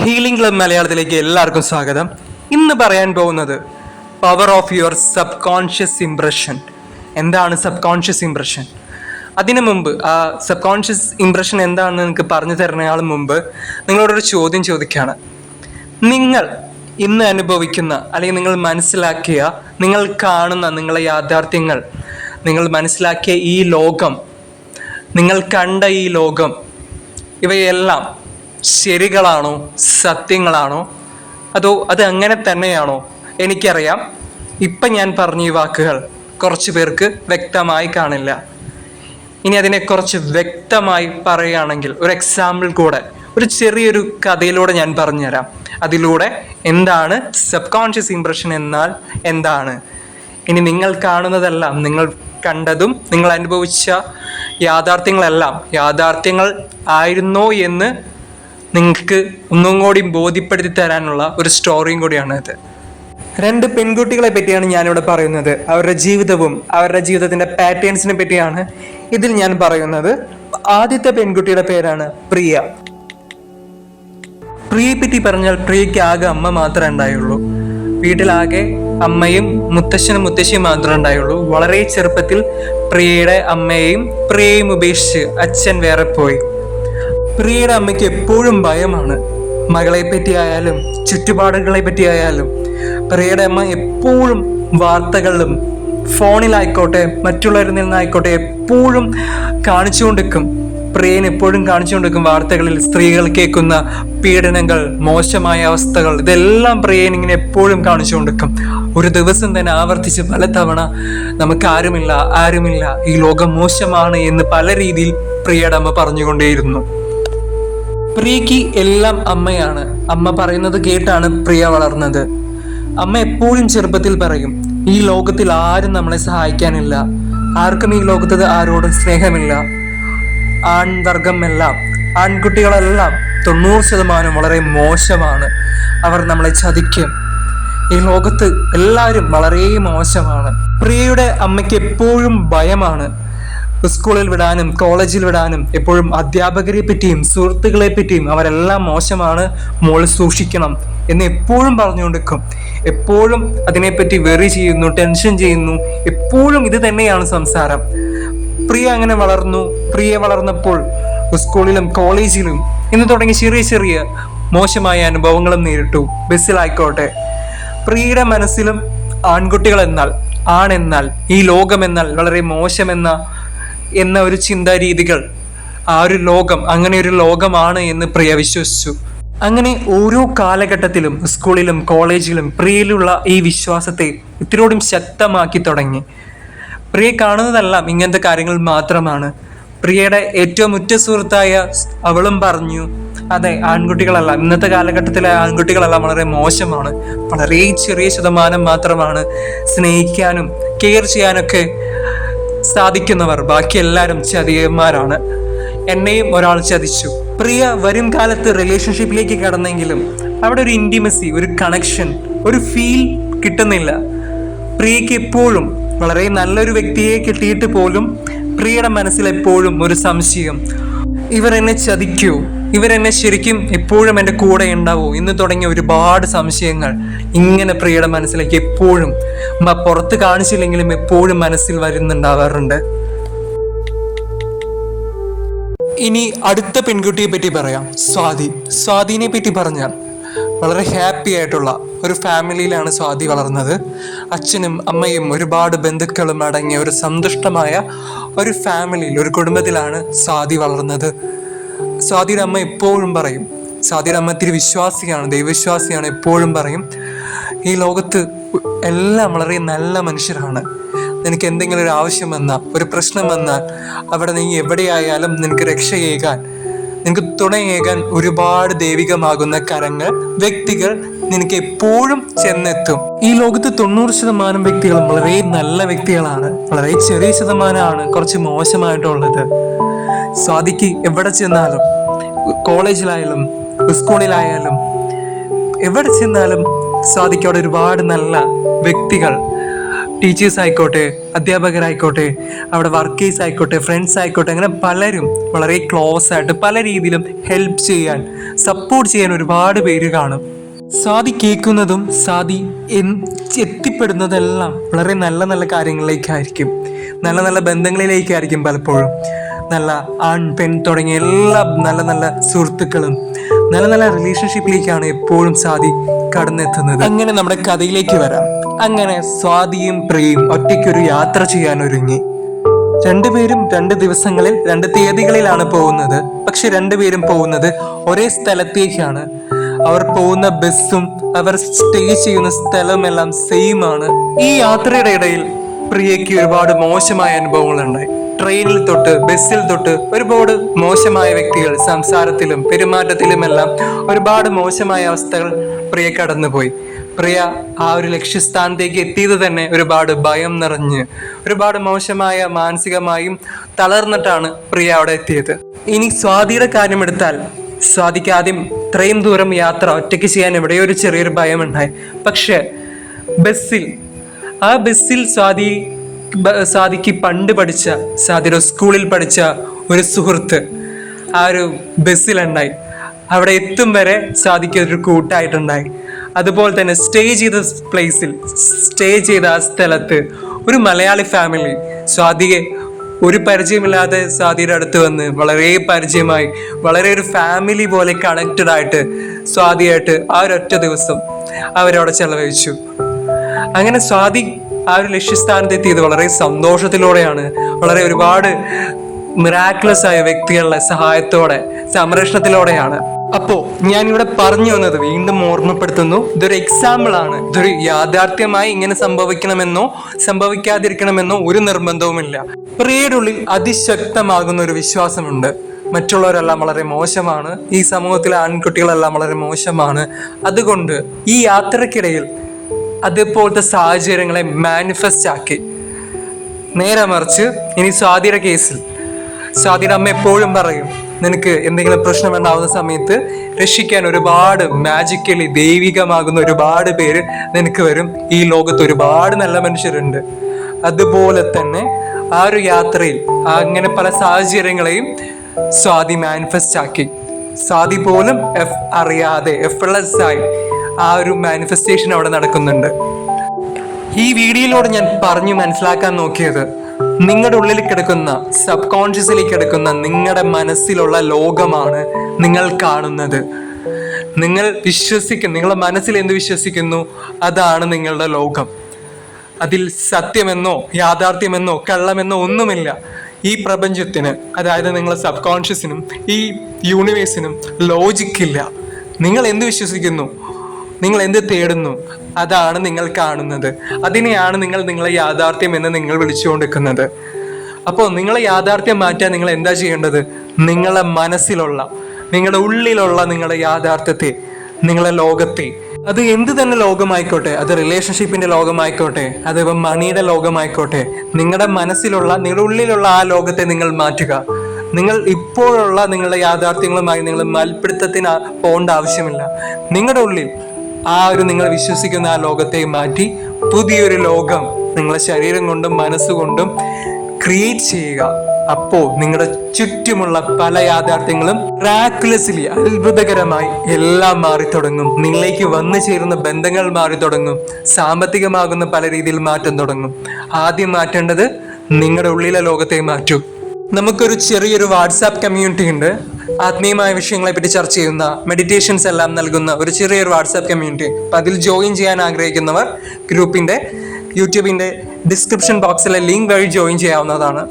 Healing club മലയാളത്തിലേക്ക് എല്ലാവർക്കും സ്വാഗതം. ഇന്ന് പറയാൻ പോകുന്നത് power of your sub conscious impression. എന്താണ് സബ് കോൺഷ്യസ് ഇംപ്രഷൻ? അതിനു മുമ്പ് ആ സബ് കോൺഷ്യസ് ഇംപ്രഷൻ എന്താണെന്ന് നിങ്ങൾക്ക് പറഞ്ഞു തരുന്നയാൾ മുമ്പ് നിങ്ങളോടൊരു ചോദ്യം ചോദിക്കുകയാണ്. നിങ്ങൾ ഇന്ന് അനുഭവിക്കുന്ന അല്ലെങ്കിൽ നിങ്ങൾ മനസ്സിലാക്കിയ, നിങ്ങൾ കാണുന്ന നിങ്ങളെ യാഥാർത്ഥ്യങ്ങൾ, നിങ്ങൾ മനസ്സിലാക്കിയ ഈ ലോകം, നിങ്ങൾ കണ്ട ഈ ലോകം, ഇവയെല്ലാം ശരികളാണോ, സത്യങ്ങളാണോ, അതോ അത് അങ്ങനെ തന്നെയാണോ? എനിക്കറിയാം ഇപ്പം ഞാൻ പറഞ്ഞ ഈ വാക്കുകൾ കുറച്ച് പേർക്ക് വ്യക്തമായി കാണില്ല. ഇനി അതിനെ കുറച്ച് വ്യക്തമായി പറയുകയാണെങ്കിൽ ഒരു എക്സാമ്പിൾ കൂടെ, ഒരു ചെറിയൊരു കഥയിലൂടെ ഞാൻ പറഞ്ഞുതരാം. അതിലൂടെ എന്താണ് സബ് കോൺഷ്യസ് ഇംപ്രഷൻ എന്നാൽ എന്താണ്. ഇനി നിങ്ങൾ കാണുന്നതെല്ലാം, നിങ്ങൾ കണ്ടതും നിങ്ങൾ അനുഭവിച്ച യാഥാർത്ഥ്യങ്ങളെല്ലാം യാഥാർത്ഥ്യങ്ങൾ ആയിരുന്നോ എന്ന് നിങ്ങൾക്ക് ഒന്നും കൂടി ബോധ്യപ്പെടുത്തി തരാനുള്ള ഒരു സ്റ്റോറിയും കൂടിയാണ് ഇത്. 2 പെൺകുട്ടികളെ പറ്റിയാണ് ഞാനിവിടെ പറയുന്നത്. അവരുടെ ജീവിതവും അവരുടെ ജീവിതത്തിൻ്റെ പാറ്റേൺസിനെ പറ്റിയാണ് ഇതിൽ ഞാൻ പറയുന്നത്. ആദ്യത്തെ പെൺകുട്ടിയുടെ പേരാണ് പ്രിയ. പ്രിയയെ പറ്റി പറഞ്ഞാൽ പ്രിയയ്ക്ക് ആകെ അമ്മ മാത്രമേ ഉണ്ടായുള്ളൂ. വീട്ടിലാകെ അമ്മയും മുത്തശ്ശനും മുത്തശ്ശിയും മാത്രമേ ഉണ്ടായുള്ളൂ. വളരെ ചെറുപ്പത്തിൽ പ്രിയയുടെ അമ്മയെയും പ്രിയയും ഉപേക്ഷിച്ച് അച്ഛൻ വേറെ പോയി. പ്രിയയുടെ അമ്മയ്ക്ക് എപ്പോഴും ഭയമാണ്. മകളെ പറ്റിയായാലും ചുറ്റുപാടുകളെ പറ്റിയായാലും പ്രിയയുടെ അമ്മ എപ്പോഴും വാർത്തകളിലും ഫോണിലായിക്കോട്ടെ മറ്റുള്ളവരിൽ നിന്നായിക്കോട്ടെ എപ്പോഴും കാണിച്ചുകൊണ്ടിരിക്കും. പ്രിയൻ എപ്പോഴും കാണിച്ചുകൊണ്ടിരിക്കും വാർത്തകളിൽ സ്ത്രീകൾ കേൾക്കുന്ന പീഡനങ്ങൾ, മോശമായ അവസ്ഥകൾ, ഇതെല്ലാം പ്രിയൻ ഇങ്ങനെ എപ്പോഴും കാണിച്ചുകൊണ്ടിരിക്കും. ഒരു ദിവസം തന്നെ ആവർത്തിച്ച് പലതവണ നമുക്ക് ആരുമില്ല, ഈ ലോകം മോശമാണ് എന്ന് പല രീതിയിൽ പ്രിയയുടെ അമ്മ പറഞ്ഞുകൊണ്ടേയിരുന്നു. പ്രിയയ്ക്ക് എല്ലാം അമ്മയാണ്. അമ്മ പറയുന്നത് കേട്ടാണ് പ്രിയ വളർന്നത്. അമ്മ എപ്പോഴും ചെറുപ്പത്തിൽ പറയും, ഈ ലോകത്തിൽ ആരും നമ്മളെ സഹായിക്കാനില്ല, ആർക്കും ഈ ലോകത്ത് ആരോടും സ്നേഹമില്ല, ആൺവർഗമെല്ലാം, ആൺകുട്ടികളെല്ലാം 90% വളരെ മോശമാണ്, അവർ നമ്മളെ ചതിക്കും, ഈ ലോകത്ത് എല്ലാവരും വളരെ മോശമാണ്. പ്രിയയുടെ അമ്മയ്ക്ക് എപ്പോഴും ഭയമാണ്. സ്കൂളിൽ വിടാനും കോളേജിൽ വിടാനും എപ്പോഴും അധ്യാപകരെ പറ്റിയും സുഹൃത്തുക്കളെ പറ്റിയും അവരെല്ലാം മോശമാണ്, മോള് സൂക്ഷിക്കണം എന്ന് എപ്പോഴും പറഞ്ഞുകൊണ്ടിരിക്കും. എപ്പോഴും അതിനെപ്പറ്റി വെറി ചെയ്യുന്നു, ടെൻഷൻ ചെയ്യുന്നു, എപ്പോഴും ഇത് തന്നെയാണ് സംസാരം. പ്രിയ അങ്ങനെ വളർന്നു. പ്രിയ വളർന്നപ്പോൾ സ്കൂളിലും കോളേജിലും ഇന്ന് തുടങ്ങി ചെറിയ മോശമായ അനുഭവങ്ങളും നേരിട്ടു. ബസ്സിലായിക്കോട്ടെ. പ്രിയയുടെ മനസ്സിലും ആൺകുട്ടികളെന്നാൽ, ആണെന്നാൽ, ഈ ലോകമെന്നാൽ വളരെ മോശമെന്ന ഒരു ചിന്താ രീതികൾ, ആ ഒരു ലോകം അങ്ങനെ ഒരു ലോകമാണ് എന്ന് പ്രിയ വിശ്വസിച്ചു. അങ്ങനെ ഓരോ കാലഘട്ടത്തിലും സ്കൂളിലും കോളേജിലും പ്രിയയിലുള്ള ഈ വിശ്വാസത്തെ ഇത്തിരിയോടും ശക്തമാക്കി തുടങ്ങി. പ്രിയ കാണുന്നതെല്ലാം ഇങ്ങനത്തെ കാര്യങ്ങൾ മാത്രമാണ്. പ്രിയയുടെ ഏറ്റവും ഉറ്റ സുഹൃത്തായ അവളും പറഞ്ഞു, അതെ, ആൺകുട്ടികളല്ല, ഇന്നത്തെ കാലഘട്ടത്തിലെ ആൺകുട്ടികളെല്ലാം വളരെ മോശമാണ്, വളരെ ചെറിയ ശതമാനം മാത്രമാണ് സ്നേഹിക്കാനും കെയർ ചെയ്യാനൊക്കെ സാധിക്കുന്നവർ, ബാക്കി എല്ലാവരും ചതിയന്മാരാണ്. എന്നെയും ഒരാൾ ചതിച്ചു. പ്രിയ വരും കാലത്ത് റിലേഷൻഷിപ്പിലേക്ക് കടന്നെങ്കിലും അവിടെ ഒരു ഇൻറ്റിമസി, ഒരു കണക്ഷൻ, ഒരു ഫീൽ കിട്ടുന്നില്ല. പ്രിയയ്ക്ക് എപ്പോഴും വളരെ നല്ലൊരു വ്യക്തിയെ കിട്ടിയിട്ട് പോലും പ്രിയയുടെ മനസ്സിൽ എപ്പോഴും ഒരു സംശയം, ഇവർ എന്നെ ചതിക്കോ, ഇവരെന്നെ ശരിക്കും എപ്പോഴും എൻ്റെ കൂടെ ഉണ്ടാവോ എന്ന് തുടങ്ങിയ ഒരുപാട് സംശയങ്ങൾ ഇങ്ങനെ പ്രിയയുടെ മനസ്സിലേക്ക് എപ്പോഴും പുറത്ത് കാണിച്ചില്ലെങ്കിലും എപ്പോഴും മനസ്സിൽ വരുന്നുണ്ടാവാറുണ്ട്. ഇനി അടുത്ത പെൺകുട്ടിയെ പറ്റി പറയാം, സ്വാതി. സ്വാതിനെ പറ്റി പറഞ്ഞാൽ വളരെ ഹാപ്പി ആയിട്ടുള്ള ഒരു ഫാമിലിയിലാണ് സ്വാതി വളർന്നത്. അച്ഛനും അമ്മയും ഒരുപാട് ബന്ധുക്കളും അടങ്ങിയ ഒരു സന്തുഷ്ടമായ ഒരു ഫാമിലിയിൽ, ഒരു കുടുംബത്തിലാണ് സ്വാതി വളർന്നത്. സ്വാതിയുടെ അമ്മ എപ്പോഴും പറയും, സ്വാതിയുടെ അമ്മ ഇത്തിരി വിശ്വാസിയാണ്, ദൈവവിശ്വാസിയാണ്, എപ്പോഴും പറയും, ഈ ലോകത്ത് എല്ലാം വളരെ നല്ല മനുഷ്യരാണ്. നിനക്ക് എന്തെങ്കിലും ഒരു ആവശ്യം വന്നാൽ, ഒരു പ്രശ്നം വന്നാൽ അവിടെ നീ എവിടെയായാലും നിനക്ക് രക്ഷയേകാൻ, നിനക്ക് തുണയേകാൻ ഒരുപാട് ദൈവികമാകുന്ന കരങ്ങൾ, വ്യക്തികൾ നിനക്ക് എപ്പോഴും ചെന്നെത്തും. ഈ ലോകത്ത് 90% വ്യക്തികളും വളരെ നല്ല വ്യക്തികളാണ്, വളരെ ചെറിയ ശതമാനമാണ് കുറച്ച് മോശമായിട്ടുള്ളത്. സ്വാതിക്ക് എവിടെ ചെന്നാലും, കോളേജിലായാലും സ്കൂളിലായാലും എവിടെ ചെന്നാലും സ്വാതിക്ക് അവിടെ ഒരുപാട് നല്ല വ്യക്തികൾ, ടീച്ചേഴ്സ് ആയിക്കോട്ടെ, അധ്യാപകരായിക്കോട്ടെ, അവിടെ വർക്കേഴ്സ് ആയിക്കോട്ടെ, ഫ്രണ്ട്സ് ആയിക്കോട്ടെ, അങ്ങനെ പലരും വളരെ ക്ലോസ് ആയിട്ട് പല രീതിയിലും ഹെൽപ്പ് ചെയ്യാൻ, സപ്പോർട്ട് ചെയ്യാൻ ഒരുപാട് പേര് കാണും. സ്വാതി കേൾക്കുന്നതും സ്വാതി എത്തിപ്പെടുന്നതെല്ലാം വളരെ നല്ല നല്ല കാര്യങ്ങളിലേക്കായിരിക്കും, നല്ല നല്ല ബന്ധങ്ങളിലേക്കായിരിക്കും. പലപ്പോഴും നല്ല ആൺ പെൺ തുടങ്ങിയ എല്ലാ നല്ല നല്ല സുഹൃത്തുക്കളും നല്ല നല്ല റിലേഷൻഷിപ്പിലേക്കാണ് എപ്പോഴും സ്വാതി കടന്നെത്തുന്നത്. അങ്ങനെ നമ്മുടെ കഥയിലേക്ക് വരാം. അങ്ങനെ സ്വാതിയും പ്രിയയും ഒറ്റയ്ക്കൊരു യാത്ര ചെയ്യാൻ ഒരുങ്ങി. രണ്ടുപേരും 2 ദിവസങ്ങളിൽ 2 തീയതികളിലാണ് പോകുന്നത്. പക്ഷെ രണ്ടുപേരും പോകുന്നത് ഒരേ സ്ഥലത്തേക്കാണ്. അവർ പോകുന്ന ബസ്സും അവർ സ്റ്റേ ചെയ്യുന്ന സ്ഥലമെല്ലാം സെയിം ആണ്. ഈ യാത്രയുടെ ഇടയിൽ പ്രിയയ്ക്ക് ഒരുപാട് മോശമായ അനുഭവങ്ങളുണ്ടായി. ട്രെയിനിൽ തൊട്ട് ബസ്സിൽ തൊട്ട് ഒരുപാട് മോശമായ വ്യക്തികൾ സംസാരത്തിലും പെരുമാറ്റത്തിലുമെല്ലാം ഒരുപാട് മോശമായ അവസ്ഥകൾ പ്രിയ കടന്നുപോയി. പ്രിയ ആ ഒരു ലക്ഷ്യസ്ഥാനത്തേക്ക് എത്തിയത് തന്നെ ഒരുപാട് ഭയം നിറഞ്ഞ്, ഒരുപാട് മോശമായ മാനസികമായും തളർന്നിട്ടാണ് പ്രിയ അവിടെ എത്തിയത്. ഇനി സ്വാതിയുടെ കാര്യമെടുത്താൽ, സ്വാതിക്ക് ആദ്യം ഇത്രയും ദൂരം യാത്ര ഒറ്റയ്ക്ക് ചെയ്യാൻ എവിടെയോ ഒരു ചെറിയൊരു ഭയമുണ്ടായി. പക്ഷെ ആ ബസ്സിൽ സ്വാതിക്ക് പണ്ട് പഠിച്ച, സ്വാതിയുടെ സ്കൂളിൽ പഠിച്ച ഒരു സുഹൃത്ത് ആ ഒരു ബസ്സിലുണ്ടായി. അവിടെ എത്തും വരെ സ്വാതിക്ക് ഒരു കൂട്ടായിട്ടുണ്ടായി. അതുപോലെ തന്നെ സ്റ്റേ ചെയ്ത ആ സ്ഥലത്ത് ഒരു മലയാളി ഫാമിലി സ്വാതിയെ ഒരു പരിചയമില്ലാതെ സ്വാതിയുടെ അടുത്ത് വന്ന് വളരെ പരിചയമായി, വളരെ ഒരു ഫാമിലി പോലെ കണക്റ്റഡ് ആയിട്ട് സ്വാതിയായിട്ട് ആ ഒരൊറ്റ ദിവസം അവരവിടെ ചെലവഴിച്ചു. അങ്ങനെ സ്വാതി ആ ഒരു ലക്ഷ്യസ്ഥാനത്ത് എത്തിയത് വളരെ സന്തോഷത്തിലൂടെയാണ്. വളരെ ഒരുപാട് മിറാക്കുലസ് ആയ വ്യക്തികളുടെ സഹായത്തോടെ, സംരക്ഷണത്തിലൂടെയാണ്. അപ്പോ ഞാൻ ഇവിടെ പറഞ്ഞു വന്നത് വീണ്ടും ഓർമ്മപ്പെടുത്തുന്നു, ഇതൊരു എക്സാമ്പിൾ ആണ്. ഇതൊരു യാഥാർത്ഥ്യമായി ഇങ്ങനെ സംഭവിക്കണമെന്നോ സംഭവിക്കാതിരിക്കണമെന്നോ ഒരു നിർബന്ധവുമില്ല. പ്രിയയുടെ ഉള്ളിൽ അതിശക്തമാകുന്ന ഒരു വിശ്വാസമുണ്ട്, മറ്റുള്ളവരെല്ലാം വളരെ മോശമാണ്, ഈ സമൂഹത്തിലെ ആൺകുട്ടികളെല്ലാം വളരെ മോശമാണ്. അതുകൊണ്ട് ഈ യാത്രക്കിടയിൽ അതുപോലത്തെ സാഹചര്യങ്ങളെ മാനിഫെസ്റ്റ് ആക്കി. നേരെ മറിച്ച് ഇനി സ്വാതിയുടെ കേസിൽ സ്വാതിയുടെ അമ്മ എപ്പോഴും പറയും, നിനക്ക് എന്തെങ്കിലും പ്രശ്നം ഉണ്ടാവുന്ന സമയത്ത് രക്ഷിക്കാൻ ഒരുപാട് മാജിക്കലി ദൈവികമാകുന്ന ഒരുപാട് പേര് നിനക്ക് വരും. ഈ ലോകത്ത് ഒരുപാട് നല്ല മനുഷ്യരുണ്ട്. അതുപോലെ തന്നെ ആ ഒരു യാത്രയിൽ അങ്ങനെ പല സാഹചര്യങ്ങളെയും സ്വാതി മാനിഫെസ്റ്റ് ആക്കി. സ്വാതി പോലും അറിയാതെ എഫ്ലെസ്സായി ആ ഒരു മാനിഫെസ്റ്റേഷൻ അവിടെ നടക്കുന്നുണ്ട്. ഈ വീഡിയോയിലൂടെ ഞാൻ പറഞ്ഞു മനസ്സിലാക്കാൻ നോക്കിയത്, നിങ്ങളുടെ ഉള്ളിൽ കിടക്കുന്ന, സബ് കോൺഷ്യസിലേക്ക് കിടക്കുന്ന നിങ്ങളുടെ മനസ്സിലുള്ള ലോകമാണ് നിങ്ങൾ കാണുന്നത്. നിങ്ങളുടെ മനസ്സിൽ എന്ത് വിശ്വസിക്കുന്നു അതാണ് നിങ്ങളുടെ ലോകം. അതിൽ സത്യമെന്നോ യാഥാർത്ഥ്യമെന്നോ കള്ളമെന്നോ ഒന്നുമില്ല. ഈ പ്രപഞ്ചത്തിന്, അതായത് നിങ്ങളുടെ സബ് കോൺഷ്യസിനും ഈ യൂണിവേഴ്സിനും ലോജിക്കില്ല. നിങ്ങൾ എന്ത് വിശ്വസിക്കുന്നു, നിങ്ങൾ എന്ത് തേടുന്നു, അതാണ് നിങ്ങൾ കാണുന്നത്. അതിനെയാണ് നിങ്ങളെ യാഥാർത്ഥ്യം എന്ന് നിങ്ങൾ വിളിച്ചുകൊണ്ടിരിക്കുന്നത്. അപ്പോൾ നിങ്ങളെ യാഥാർത്ഥ്യം മാറ്റാൻ നിങ്ങൾ എന്താ ചെയ്യേണ്ടത്? നിങ്ങളെ മനസ്സിലുള്ള, നിങ്ങളുടെ ഉള്ളിലുള്ള നിങ്ങളുടെ യാഥാർത്ഥ്യത്തെ, നിങ്ങളെ ലോകത്തെ, അത് എന്ത് തന്നെ ലോകമായിക്കോട്ടെ, അത് റിലേഷൻഷിപ്പിന്റെ ലോകമായിക്കോട്ടെ, അതിപ്പോൾ മണിയുടെ ലോകമായിക്കോട്ടെ, നിങ്ങളുടെ മനസ്സിലുള്ള, നിങ്ങളുടെ ഉള്ളിലുള്ള ആ ലോകത്തെ നിങ്ങൾ മാറ്റുക. നിങ്ങൾ ഇപ്പോഴുള്ള നിങ്ങളുടെ യാഥാർത്ഥ്യങ്ങളുമായി നിങ്ങൾ മൽപ്പിടുത്തത്തിന് പോകേണ്ട ആവശ്യമില്ല. നിങ്ങളുടെ ഉള്ളിൽ ആ ഒരു നിങ്ങൾ വിശ്വസിക്കുന്ന ആ ലോകത്തെ മാറ്റി പുതിയൊരു ലോകം നിങ്ങളുടെ ശരീരം കൊണ്ടും മനസ്സുകൊണ്ടും ക്രിയേറ്റ് ചെയ്യുക. അപ്പോ നിങ്ങളുടെ ചുറ്റുമുള്ള പല യാഥാർത്ഥ്യങ്ങളും മിറാക്കുലസ്ലി, അത്ഭുതകരമായി എല്ലാം മാറി തുടങ്ങും. നിങ്ങളിലേക്ക് വന്നു ചേരുന്ന ബന്ധങ്ങൾ മാറി തുടങ്ങും. സാമ്പത്തികമാകുന്ന പല രീതിയിൽ മാറ്റം തുടങ്ങും. ആദ്യം മാറ്റേണ്ടത് നിങ്ങളുടെ ഉള്ളിലെ ലോകത്തെ മാറ്റൂ. നമുക്കൊരു ചെറിയൊരു വാട്സാപ്പ് കമ്മ്യൂണിറ്റി ഉണ്ട്. ആത്മീയമായ വിഷയങ്ങളെ പറ്റി ചർച്ച ചെയ്യുന്ന, മെഡിറ്റേഷൻസ് എല്ലാം നൽകുന്ന ഒരു ചെറിയൊരു വാട്സാപ്പ് കമ്മ്യൂണിറ്റി. അപ്പം അതിൽ ജോയിൻ ചെയ്യാൻ ആഗ്രഹിക്കുന്നവർ യൂട്യൂബിന്റെ ഡിസ്ക്രിപ്ഷൻ ബോക്സിലെ ലിങ്ക് വഴി ജോയിൻ ചെയ്യാവുന്നതാണ്.